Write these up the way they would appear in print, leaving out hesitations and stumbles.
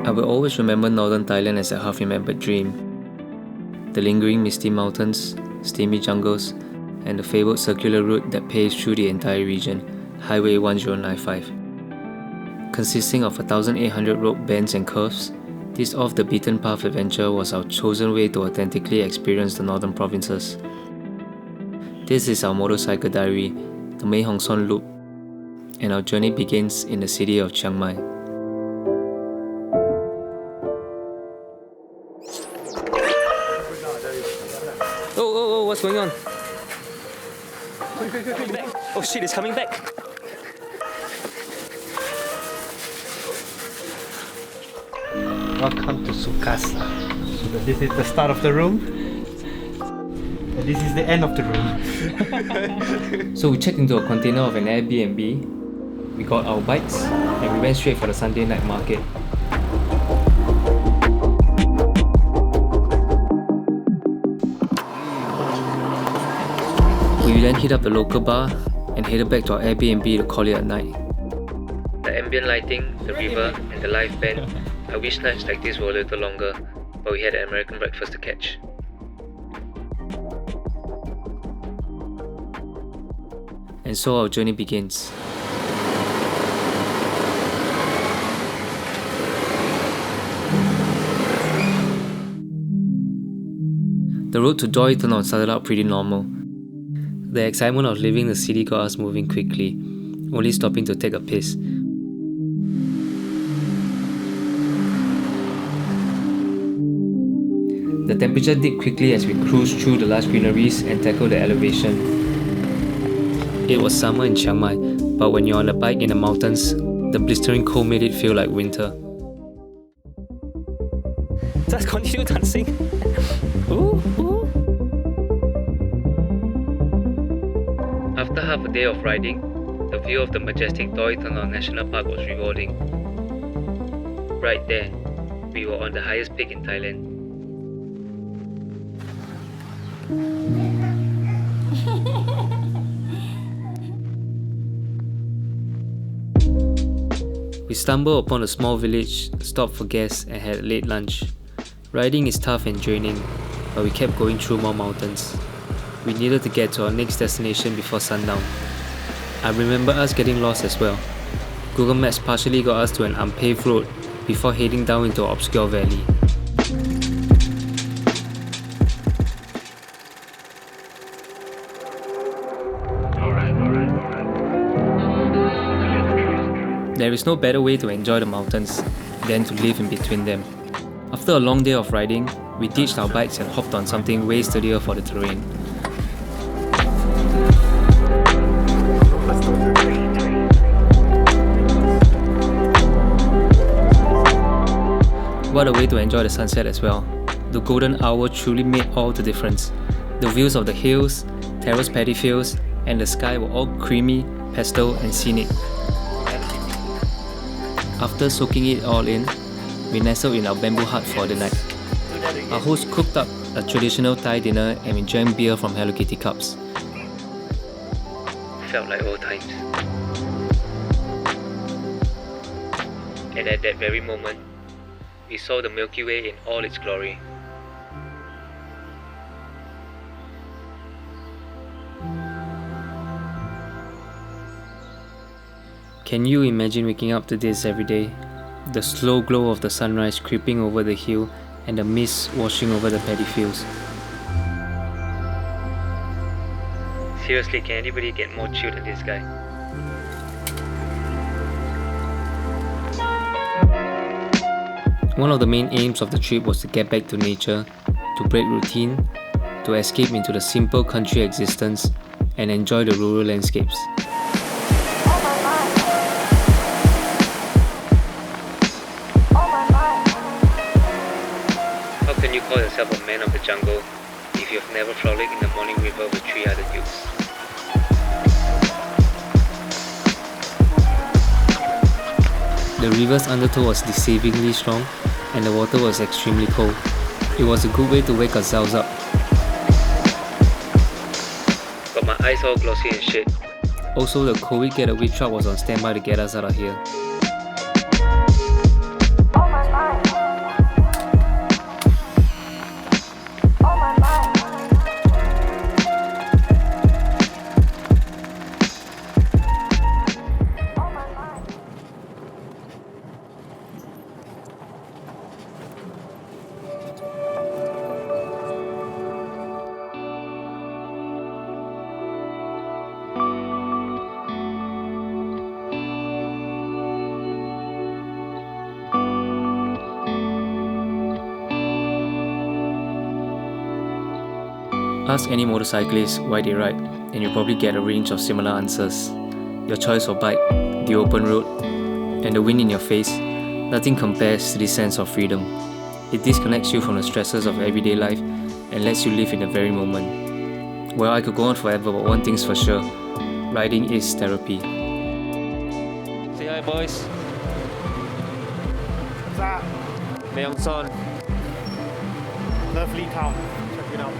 I will always remember Northern Thailand as a half-remembered dream. The lingering misty mountains, steamy jungles, and the fabled circular route that paves through the entire region, Highway 1095. Consisting of 1,800 road bends and curves, this off-the-beaten-path adventure was our chosen way to authentically experience the northern provinces. This is our motorcycle diary, the Mae Hong Son Loop, and our journey begins in the city of Chiang Mai. Oh, what's going on? Oh shit, it's coming back! Welcome to Sukasa. So this is the start of the room. And this is the end of the room. So we checked into a container of an Airbnb, we got our bikes, and we went straight for the Sunday night market. We then hit up the local bar and headed back to our Airbnb to call it a night. The ambient lighting, the river, and the live band. I wish nights like this were a little longer, but we had an American breakfast to catch. And so our journey begins. The road to Doi Inthanon started out pretty normal. The excitement of leaving the city got us moving quickly, only stopping to take a piss. The temperature dipped quickly as we cruised through the lush greeneries and tackled the elevation. It was summer in Chiang Mai, but when you're on a bike in the mountains, the blistering cold made it feel like winter. Just continue dancing. Ooh, ooh. After half a day of riding, the view of the majestic Doi Inthanon National Park was rewarding. Right there, we were on the highest peak in Thailand. We stumbled upon a small village, stopped for gas, and had a late lunch. Riding is tough and draining, but we kept going through more mountains. We needed to get to our next destination before sundown. I remember us getting lost as well. Google Maps partially got us to an unpaved road before heading down into an obscure valley. There is no better way to enjoy the mountains than to live in between them. After a long day of riding, we ditched our bikes and hopped on something way sturdier for the terrain. What a way to enjoy the sunset as well. The golden hour truly made all the difference. The views of the hills, terrace paddy fields, and the sky were all creamy, pastel, and scenic. After soaking it all in, we nestled in our bamboo hut for the night. Our host cooked up a traditional Thai dinner and we drank beer from Hello Kitty cups. Felt like old times. And at that very moment, we saw the Milky Way in all its glory. Can you imagine waking up to this every day? The slow glow of the sunrise creeping over the hill and the mist washing over the paddy fields. Seriously, can anybody get more chill than this guy? One of the main aims of the trip was to get back to nature, to break routine, to escape into the simple country existence and enjoy the rural landscapes. How can you call yourself a man of the jungle if you've never frolicked in the morning river with 3 other dudes? The river's undertow was deceivingly strong and the water was extremely cold. It was a good way to wake ourselves up. Got my eyes all glossy and shit. Also, the Kowit getaway truck was on standby to get us out of here. Ask any motorcyclist why they ride, and you'll probably get a range of similar answers. Your choice of bike, the open road, and the wind in your face, nothing compares to this sense of freedom. It disconnects you from the stresses of everyday life and lets you live in the very moment. Well, I could go on forever, but one thing's for sure, riding is therapy. Say hi, boys. What's up? Mae Hong Son. Lovely town. Check it out.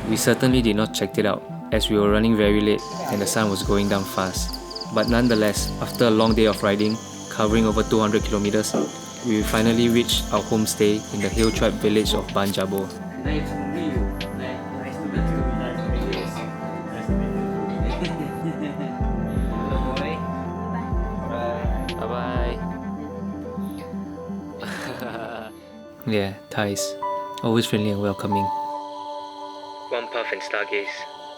We certainly did not check it out, as we were running very late and the sun was going down fast. But nonetheless, after a long day of riding, covering over 200 kilometers, we finally reached our homestay in the hill tribe village of Jabo. Nice to meet you. Nice to meet you. Nice to meet you. Nice to meet you. Hello, boy. Bye-bye. Yeah, Thais. Always friendly and welcoming. One puff and stargaze.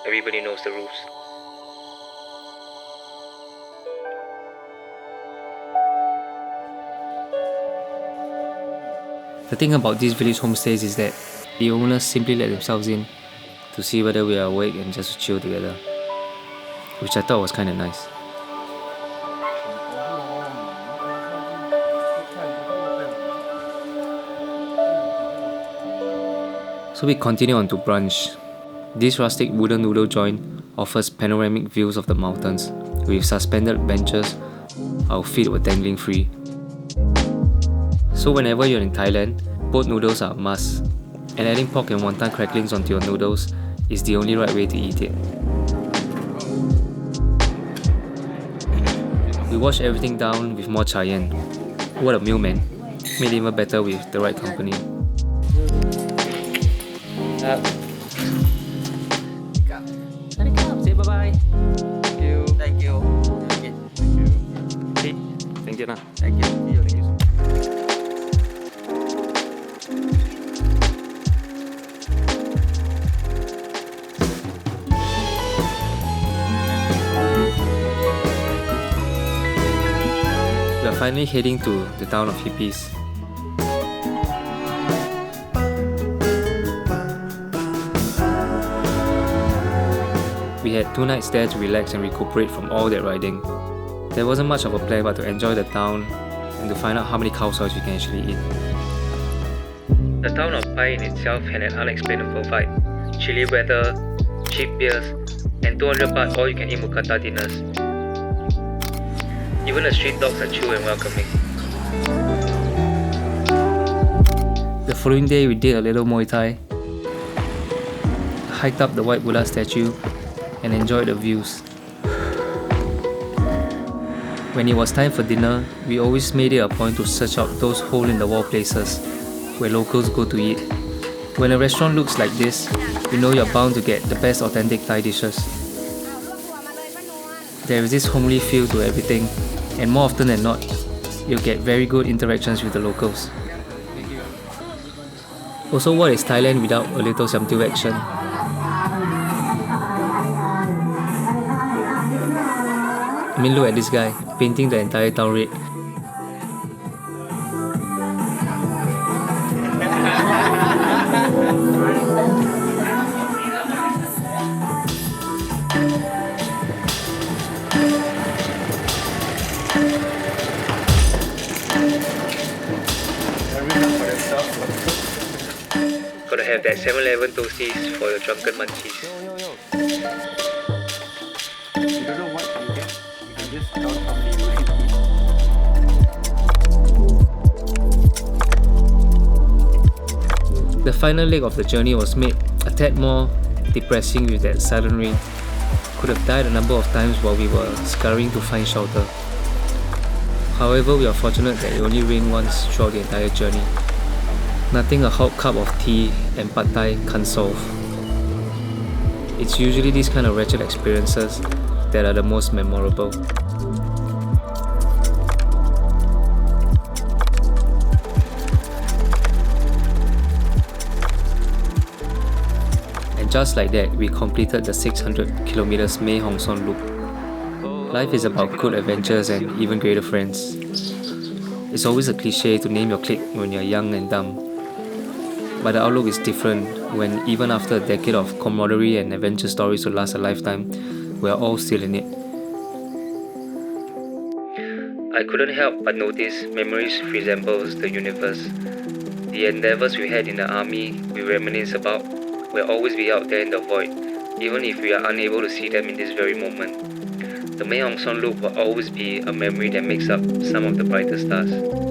Everybody knows the rules. The thing about these village homestays is that the owners simply let themselves in to see whether we are awake and just to chill together, which I thought was kind of nice. So we continue on to brunch. This rustic wooden noodle joint offers panoramic views of the mountains. With suspended benches, our feet were dangling free. So whenever you're in Thailand, boat noodles are a must, and adding pork and wonton cracklings onto your noodles is the only right way to eat it. We washed everything down with more Chaem. What a meal, man. Made even better with the right company. Say bye-bye. Thank you. Thank you. Hey, thank you. Thank you. Thank you. We are finally heading to the town of hippies. We had 2 nights there to relax and recuperate from all that riding. There wasn't much of a plan but to enjoy the town and to find out how many cow soils we can actually eat. The town of Pai in itself had an unexplainable vibe. Chilly weather, cheap beers, and 200 baht all you can eat mookata dinners. Even the street dogs are chill and welcoming. The following day we did a little Muay Thai, hiked up the white Buddha statue, and enjoyed the views. When it was time for dinner, we always made it a point to search out those hole-in-the-wall places where locals go to eat. When a restaurant looks like this, you know you're bound to get the best authentic Thai dishes. There is this homely feel to everything, and more often than not, you'll get very good interactions with the locals. Also, what is Thailand without a little Samtil action? I mean, look at this guy, painting the entire town red. Gotta have that 7-Eleven toasties for your drunken munchies. You don't know what you get. You can just count how many you eat. The final leg of the journey was made a tad more depressing with that sudden rain. Could have died a number of times while we were scurrying to find shelter. However, we are fortunate that it only rained once throughout the entire journey. Nothing a hot cup of tea and pad thai can't solve. It's usually these kind of wretched experiences that are the most memorable. And just like that, we completed the 600 kilometers Mae Hong Son Loop. Life is about good adventures and even greater friends. It's always a cliche to name your clique when you're young and dumb. But the outlook is different when, even after a decade of camaraderie and adventure stories to last a lifetime, we are all still in it. I couldn't help but notice memories resembles the universe. The endeavors we had in the army, we reminisce about, will always be out there in the void, even if we are unable to see them in this very moment. The Mae Hong Son Loop will always be a memory that makes up some of the brightest stars.